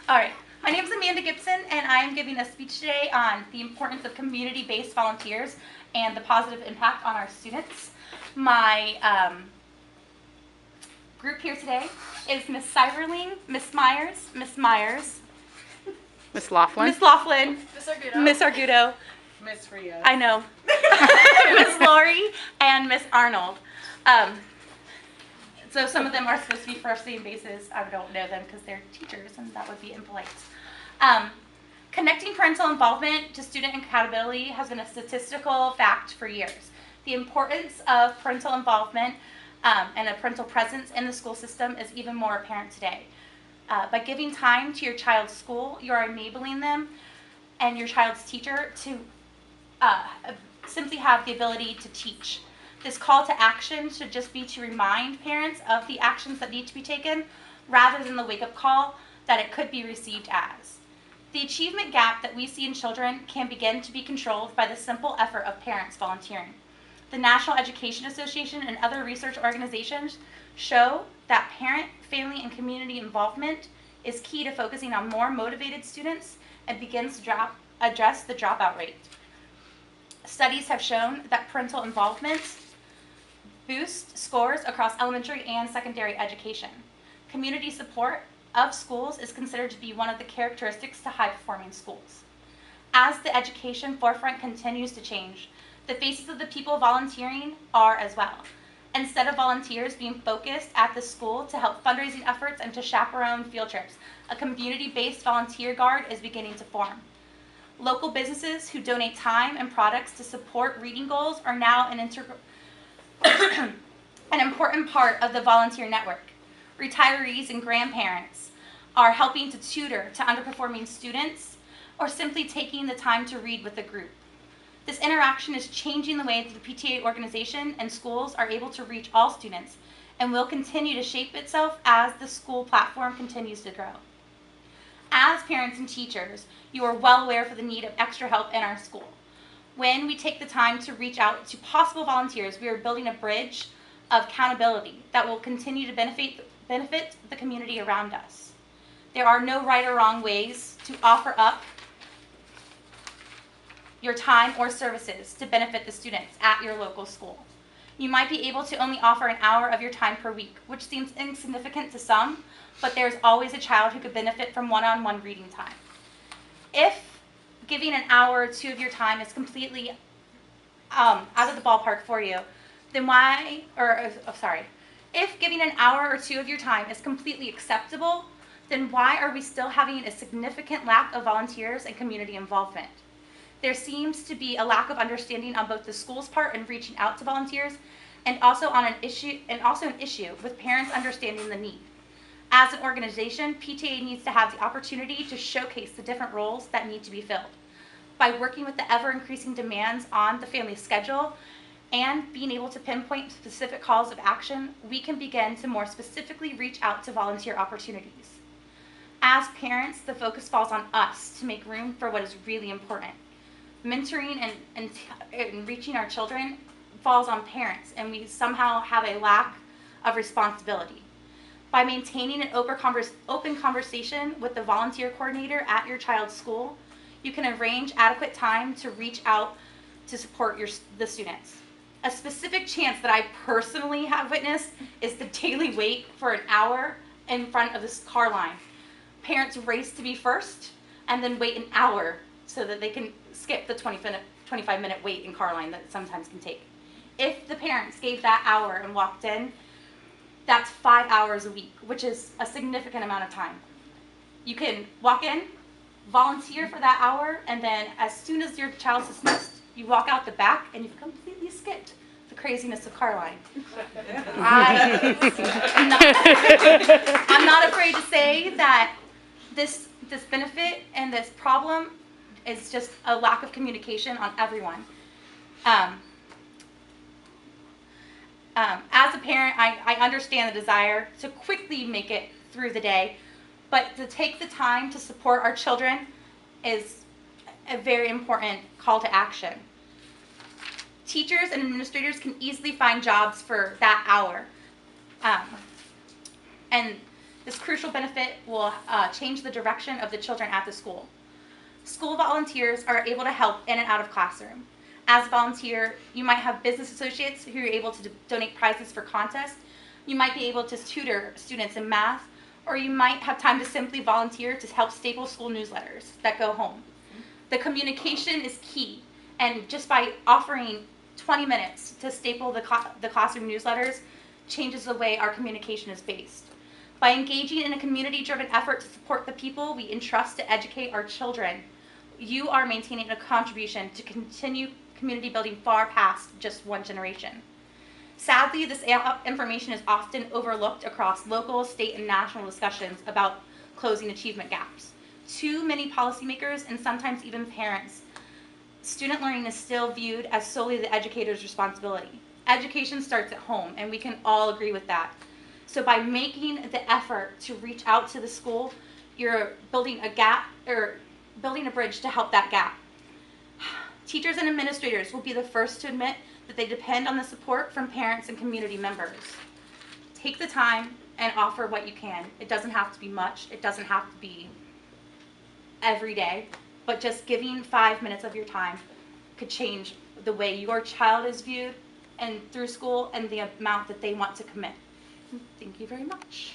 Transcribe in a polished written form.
All right. My name is Amanda Gibson, and I am giving a speech today on the importance of community-based volunteers and the positive impact on our students. My group here today is Miss Cyberling, Miss Myers, Miss Laughlin, Miss Argudo, Miss Ria. I know, Miss Lori, and Miss Arnold. So some of them are supposed to be first name basis. I don't know them because they're teachers, and that would be impolite. Connecting parental involvement to student accountability has been a statistical fact for years. The importance of parental involvement and a parental presence in the school system is even more apparent today. By giving time to your child's school, you are enabling them and your child's teacher to simply have the ability to teach. This call to action should just be to remind parents of the actions that need to be taken rather than the wake-up call that it could be received as. The achievement gap that we see in children can begin to be controlled by the simple effort of parents volunteering. The National Education Association and other research organizations show that parent, family, and community involvement is key to focusing on more motivated students and begins to address the dropout rate. Studies have shown that parental involvement boosts scores across elementary and secondary education. Community support of schools is considered to be one of the characteristics to high-performing schools. As the education forefront continues to change, the faces of the people volunteering are as well. Instead of volunteers being focused at the school to help fundraising efforts and to chaperone field trips, a community-based volunteer guard is beginning to form. Local businesses who donate time and products to support reading goals are now an important part of the volunteer network. Retirees and grandparents are helping to tutor to underperforming students or simply taking the time to read with the group. This interaction is changing the way that the PTA organization and schools are able to reach all students and will continue to shape itself as the school platform continues to grow. As parents and teachers, you are well aware of the need of extra help in our school. When we take the time to reach out to possible volunteers, we are building a bridge of accountability that will continue to benefit the community around us. There are no right or wrong ways to offer up your time or services to benefit the students at your local school. You might be able to only offer an hour of your time per week, which seems insignificant to some, but there's always a child who could benefit from one-on-one reading time. If giving an hour or two of your time is completely out of the ballpark for you, then if giving an hour or two of your time is completely acceptable, then why are we still having a significant lack of volunteers and community involvement? There seems to be a lack of understanding on both the school's part in reaching out to volunteers and also an issue with parents understanding the need. As an organization, PTA needs to have the opportunity to showcase the different roles that need to be filled. By working with the ever-increasing demands on the family schedule and being able to pinpoint specific calls of action, we can begin to more specifically reach out to volunteer opportunities. As parents, the focus falls on us to make room for what is really important. Mentoring and reaching our children falls on parents, and we somehow have a lack of responsibility. By maintaining an open conversation with the volunteer coordinator at your child's school, you can arrange adequate time to reach out to support the students. A specific chance that I personally have witnessed is the daily wait for an hour in front of this car line. Parents race to be first and then wait an hour so that they can skip the 25-minute wait in car line that it sometimes can take. If the parents gave that hour and walked in, that's 5 hours a week, which is a significant amount of time. You can walk in, volunteer for that hour, and then as soon as your child's dismissed, you walk out the back and you've completely skipped the craziness of car line. I'm not afraid to say that this benefit and this problem is just a lack of communication on everyone. As a parent, I understand the desire to quickly make it through the day, but to take the time to support our children is a very important call to action. Teachers and administrators can easily find jobs for that hour. And This crucial benefit will change the direction of the children at the school. School volunteers are able to help in and out of classroom. As a volunteer, you might have business associates who are able to donate prizes for contests. You might be able to tutor students in math, or you might have time to simply volunteer to help staple school newsletters that go home. The communication is key, and just by offering 20 minutes to staple the classroom newsletters changes the way our communication is based. By engaging in a community-driven effort to support the people we entrust to educate our children, you are maintaining a contribution to continue community building far past just one generation. Sadly, this information is often overlooked across local, state, and national discussions about closing achievement gaps. Too many policymakers and sometimes even parents, student learning is still viewed as solely the educator's responsibility. Education starts at home, and we can all agree with that. So by making the effort to reach out to the school, you're building a gap, or building a bridge to help that gap. Teachers and administrators will be the first to admit that they depend on the support from parents and community members. Take the time and offer what you can. It doesn't have to be much. It doesn't have to be every day, but just giving 5 minutes of your time could change the way your child is viewed and through school and the amount that they want to commit. Thank you very much.